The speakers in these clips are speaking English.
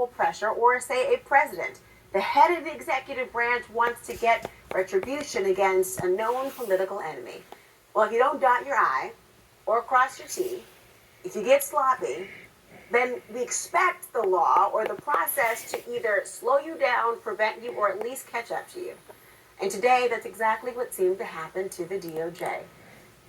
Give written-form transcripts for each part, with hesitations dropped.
political pressure, or say a president, the head of the executive branch, wants to get retribution against a known political enemy. Well, if you don't dot your I or cross your T, if you get sloppy, then we expect the law or the process to either slow you down, prevent you, or at least catch up to you. And today, that's exactly what seemed to happen to the DOJ.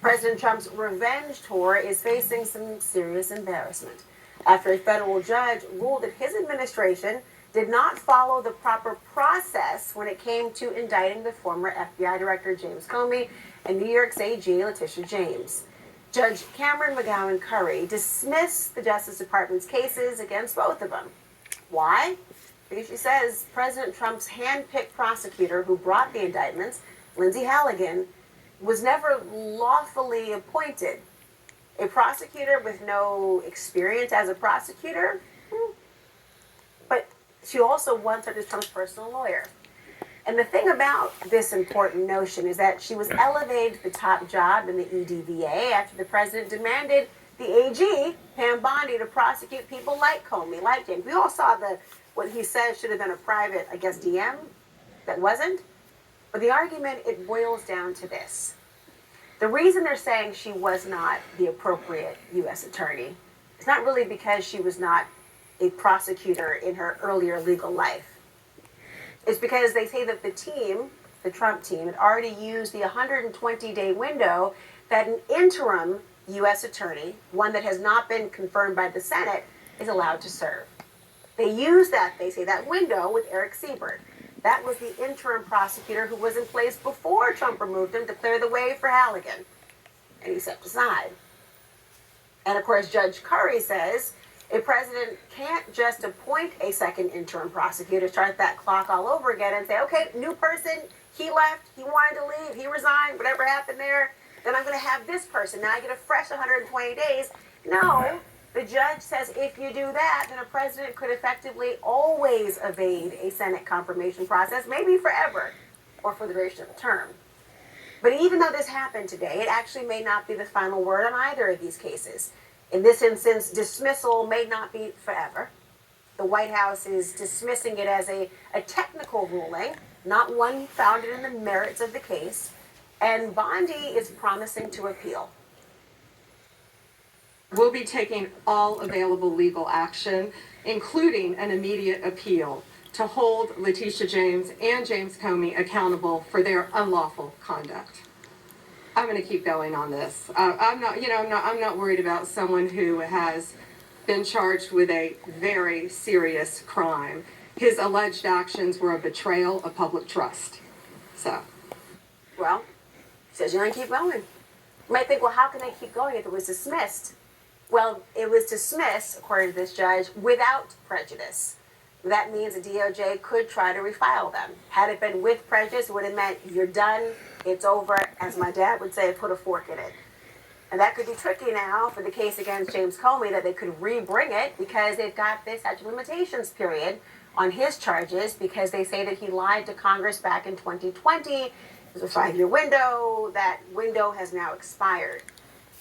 President Trump's revenge tour is facing some serious embarrassment after a federal judge ruled that his administration did not follow the proper process when it came to indicting the former FBI Director James Comey and New York's AG Letitia James. Judge Cameron McGowan Curry dismissed the Justice Department's cases against both of them. Why? Because she says President Trump's hand-picked prosecutor who brought the indictments, Lindsay Halligan, was never lawfully appointed. A prosecutor with no experience as a prosecutor? But she also once served as Trump's personal lawyer. And the thing about this important notion is that she was elevated to the top job in the EDVA after the president demanded the AG, Pam Bondi, to prosecute people like Comey, like James. We all saw what he said should have been a private, I guess, DM that wasn't. But the argument, it boils down to this. The reason they're saying she was not the appropriate U.S. attorney is not really because she was not a prosecutor in her earlier legal life. It's because they say that the team, the Trump team, had already used the 120-day window that an interim U.S. attorney, one that has not been confirmed by the Senate, is allowed to serve. They used that, they say, that window with Eric Siebert. That was the interim prosecutor who was in place before Trump removed him to clear the way for Halligan. And he stepped aside. And of course, Judge Curry says a president can't just appoint a second interim prosecutor, start that clock all over again and say, okay, new person, he left, he wanted to leave, he resigned, whatever happened there, then I'm going to have this person. Now I get a fresh 120 days. No, the judge says if you do that, then a president could effectively always evade a Senate confirmation process, maybe forever, or for the duration of the term. But even though this happened today, it actually may not be the final word on either of these cases. In this instance, dismissal may not be forever. The White House is dismissing it as a technical ruling, not one founded in the merits of the case, and Bondi is promising to appeal. We'll be taking all available legal action, including an immediate appeal, to hold Letitia James and James Comey accountable for their unlawful conduct. I'm going to keep going on this. I'm not worried about someone who has been charged with a very serious crime. His alleged actions were a betrayal of public trust. So, well, he says you're going to keep going. You might think, well, how can they keep going if it was dismissed? Well, it was dismissed, according to this judge, without prejudice. That means the DOJ could try to refile them. Had it been with prejudice, it would have meant you're done, it's over, as my dad would say, put a fork in it. And that could be tricky now for the case against James Comey, that they could re-bring it because they've got this statute of limitations period on his charges because they say that he lied to Congress back in 2020. There's a 5-year window. That window has now expired.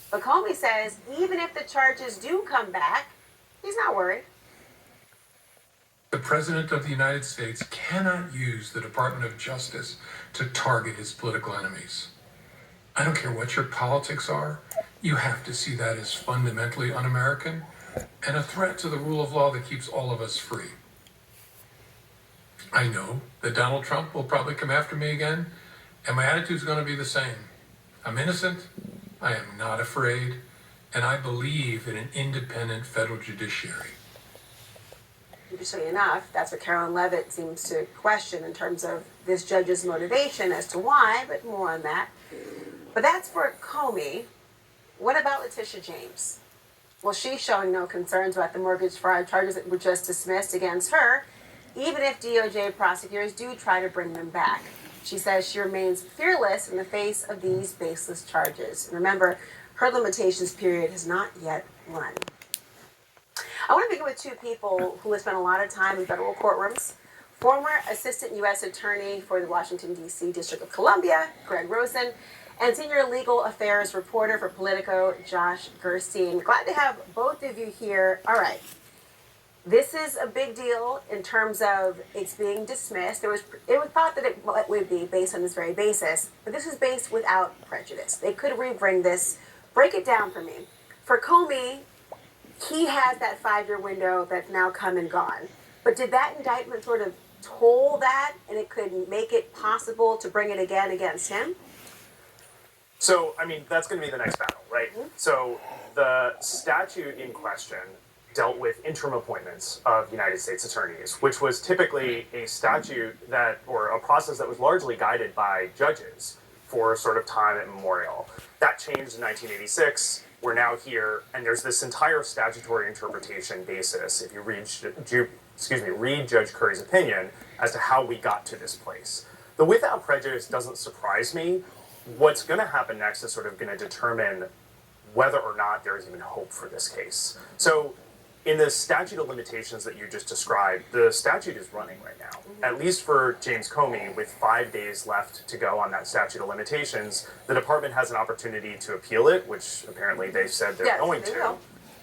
But Comey says even if the charges do come back, he's not worried. The President of the United States cannot use the Department of Justice to target his political enemies. I don't care what your politics are, you have to see that as fundamentally un-American and a threat to the rule of law that keeps all of us free. I know that Donald Trump will probably come after me again, and my attitude is going to be the same. I'm innocent, I am not afraid, and I believe in an independent federal judiciary. Interestingly enough, that's what Carolyn Levitt seems to question in terms of this judge's motivation as to why, but more on that. But that's for Comey. What about Letitia James? Well, she's showing no concerns about the mortgage fraud charges that were just dismissed against her, even if DOJ prosecutors do try to bring them back. She says she remains fearless in the face of these baseless charges. And remember, her limitations period has not yet run. I want to begin with two people who have spent a lot of time in federal courtrooms. Former Assistant U.S. Attorney for the Washington, D.C. District of Columbia, Greg Rosen, and Senior Legal Affairs Reporter for Politico, Josh Gerstein. Glad to have both of you here. All right. This is a big deal in terms of it's being dismissed. It was thought that it would be based on this very basis, but this is based without prejudice. They could rebring this. Break it down for me. For Comey, he has that 5-year window that's now come and gone. But did that indictment sort of toll that, and it could make it possible to bring it again against him? So, I mean, that's going to be the next battle, right? Mm-hmm. So, the statute in question dealt with interim appointments of United States attorneys, which was typically a statute that, or a process that was largely guided by judges for sort of time immemorial. That changed in 1986. We're now here, and there's this entire statutory interpretation basis, if you read Judge Curry's opinion, as to how we got to this place. The without prejudice doesn't surprise me. What's going to happen next is sort of going to determine whether or not there is even hope for this case. So, in the statute of limitations that you just described, the statute is running right now. Mm-hmm. At least for James Comey, with 5 days left to go on that statute of limitations, the department has an opportunity to appeal it, which apparently they've said they're going to.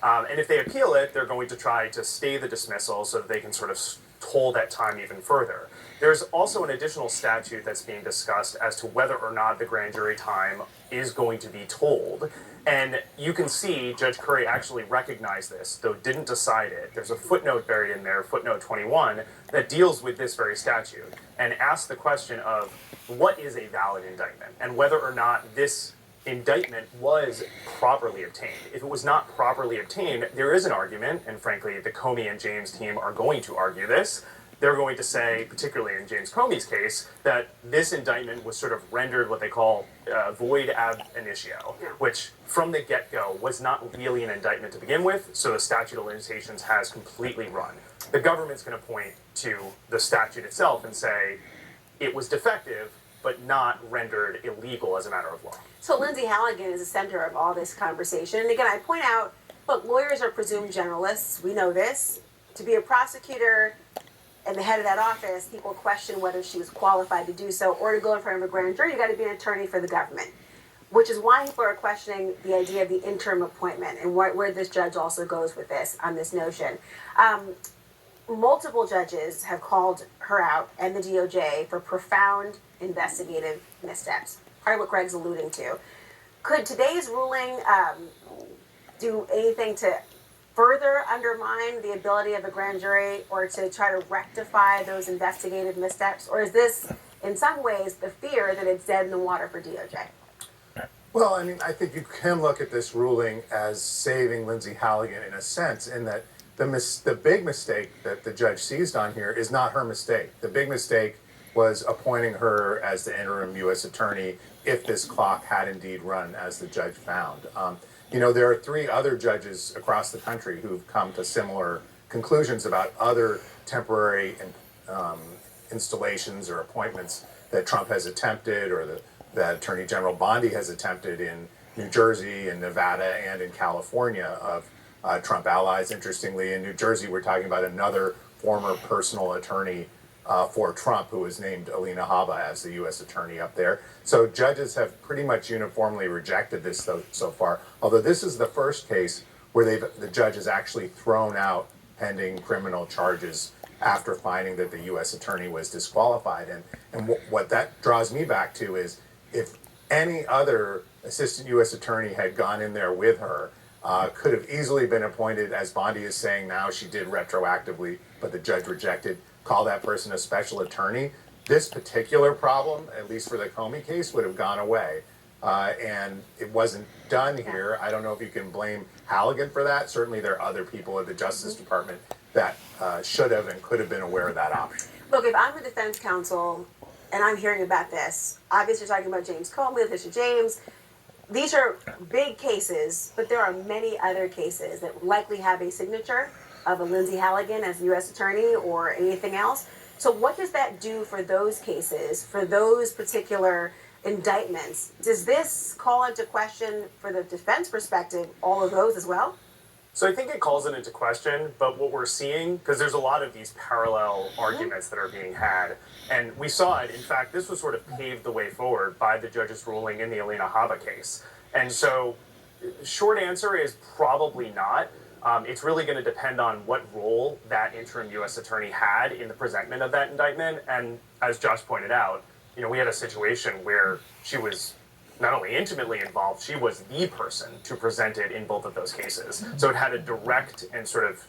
And if they appeal it, they're going to try to stay the dismissal so that they can sort of toll that time even further. There's also an additional statute that's being discussed as to whether or not the grand jury time is going to be tolled. And you can see Judge Curry actually recognized this, though didn't decide it. There's a footnote buried in there, footnote 21, that deals with this very statute and asks the question of what is a valid indictment and whether or not this indictment was properly obtained. If it was not properly obtained, there is an argument, and frankly, the Comey and James team are going to argue this. They're going to say, particularly in James Comey's case, that this indictment was sort of rendered what they call void ab initio, which from the get-go was not really an indictment to begin with, so the statute of limitations has completely run. The government's going to point to the statute itself and say it was defective, but not rendered illegal as a matter of law. So Lindsay Halligan is the center of all this conversation. And again, I point out, look, lawyers are presumed generalists. We know this. To be a prosecutor and the head of that office, people question whether she was qualified to do so or to go in front of a grand jury. You got to be an attorney for the government, which is why people are questioning the idea of the interim appointment and where this judge also goes with this on this notion. Multiple judges have called her out and the DOJ for profound investigative missteps. Part of what Greg's alluding to. Could today's ruling do anything to further undermine the ability of a grand jury or to try to rectify those investigative missteps? Or is this, in some ways, the fear that it's dead in the water for DOJ? Well, I mean, I think you can look at this ruling as saving Lindsay Halligan in a sense, in that the big mistake that the judge seized on here is not her mistake. The big mistake was appointing her as the interim U.S. attorney if this clock had indeed run, as the judge found. There are 3 other judges across the country who've come to similar conclusions about other temporary installations or appointments that Trump has attempted or that Attorney General Bondi has attempted in New Jersey and Nevada and in California of Trump allies. Interestingly, in New Jersey, we're talking about another former personal attorney for Trump, who was named Alina Habba as the U.S. attorney up there. So judges have pretty much uniformly rejected this so far, although this is the first case where the judge has actually thrown out pending criminal charges after finding that the U.S. attorney was disqualified. And what that draws me back to is if any other assistant U.S. attorney had gone in there with her, could have easily been appointed, as Bondi is saying now, she did retroactively, but the judge rejected, call that person a special attorney. This particular problem, at least for the Comey case, would have gone away. And it wasn't done here. I don't know if you can blame Halligan for that. Certainly there are other people at the Justice Department that should have and could have been aware of that option. Look, if I'm a defense counsel and I'm hearing about this, obviously you're talking about James Comey, Letitia James. These are big cases, but there are many other cases that likely have a signature of a Lindsay Halligan as U.S. attorney or anything else. So what does that do for those cases, for those particular indictments? Does this call into question, for the defense perspective, all of those as well? So I think it calls it into question, but what we're seeing, because there's a lot of these parallel arguments that are being had, and we saw it, in fact, this was sort of paved the way forward by the judge's ruling in the Alina Habba case. And so, short answer is probably not. It's really going to depend on what role that interim U.S. attorney had in the presentment of that indictment. And as Josh pointed out, we had a situation where she was not only intimately involved, she was the person to present it in both of those cases. So it had a direct and sort of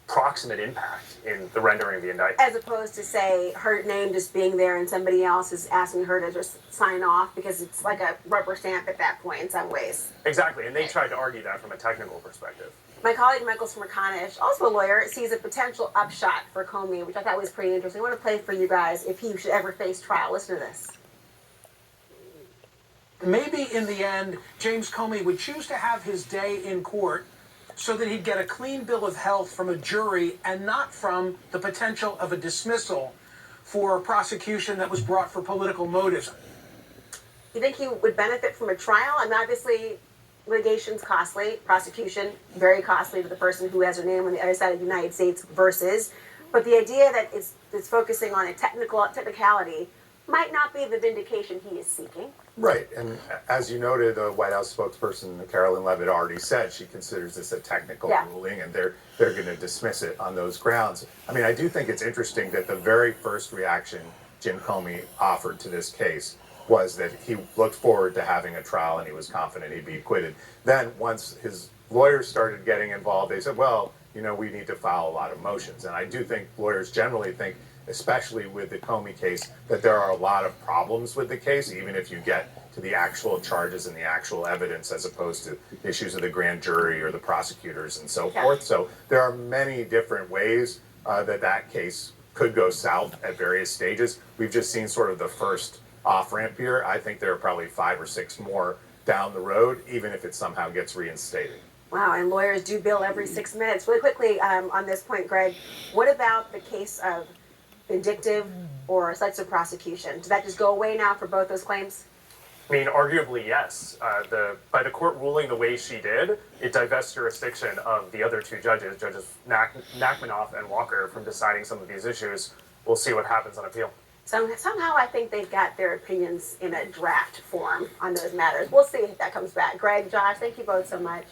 proximate impact in the rendering of the indictment. As opposed to, say, her name just being there and somebody else is asking her to just sign off, because it's like a rubber stamp at that point in some ways. Exactly, and they tried to argue that from a technical perspective. My colleague Michael Smerconish, also a lawyer, sees a potential upshot for Comey, which I thought was pretty interesting. I want to play for you guys if he should ever face trial. Listen to this. Maybe in the end, James Comey would choose to have his day in court so that he'd get a clean bill of health from a jury and not from the potential of a dismissal for a prosecution that was brought for political motives. You think he would benefit from a trial? I mean, obviously, litigation's costly, prosecution very costly to the person who has their name on the other side of the United States versus. But the idea that it's focusing on a technicality might not be the vindication he is seeking. Right, and as you noted, the White House spokesperson Carolyn Levitt already said she considers this a technical ruling, and they're going to dismiss it on those grounds. I mean, I do think it's interesting that the very first reaction Jim Comey offered to this case was that he looked forward to having a trial and he was confident he'd be acquitted. Then once his lawyers started getting involved, they said, well, we need to file a lot of motions. And I do think lawyers generally think, especially with the Comey case, that there are a lot of problems with the case, even if you get to the actual charges and the actual evidence, as opposed to issues of the grand jury or the prosecutors and so forth. So there are many different ways that case could go south at various stages. We've just seen sort of the first off-ramp here. I think there are probably 5 or 6 more down the road, even if it somehow gets reinstated. Wow, and lawyers do bill every 6 minutes. Really quickly, on this point, Greg, what about the case of vindictive or selective prosecution? Does that just go away now for both those claims? I mean, arguably, yes. By the court ruling the way she did, it divests jurisdiction of the other 2 judges, Judges Nachmanoff and Walker, from deciding some of these issues. We'll see what happens on appeal. So somehow I think they've got their opinions in a draft form on those matters. We'll see if that comes back. Greg, Josh, thank you both so much.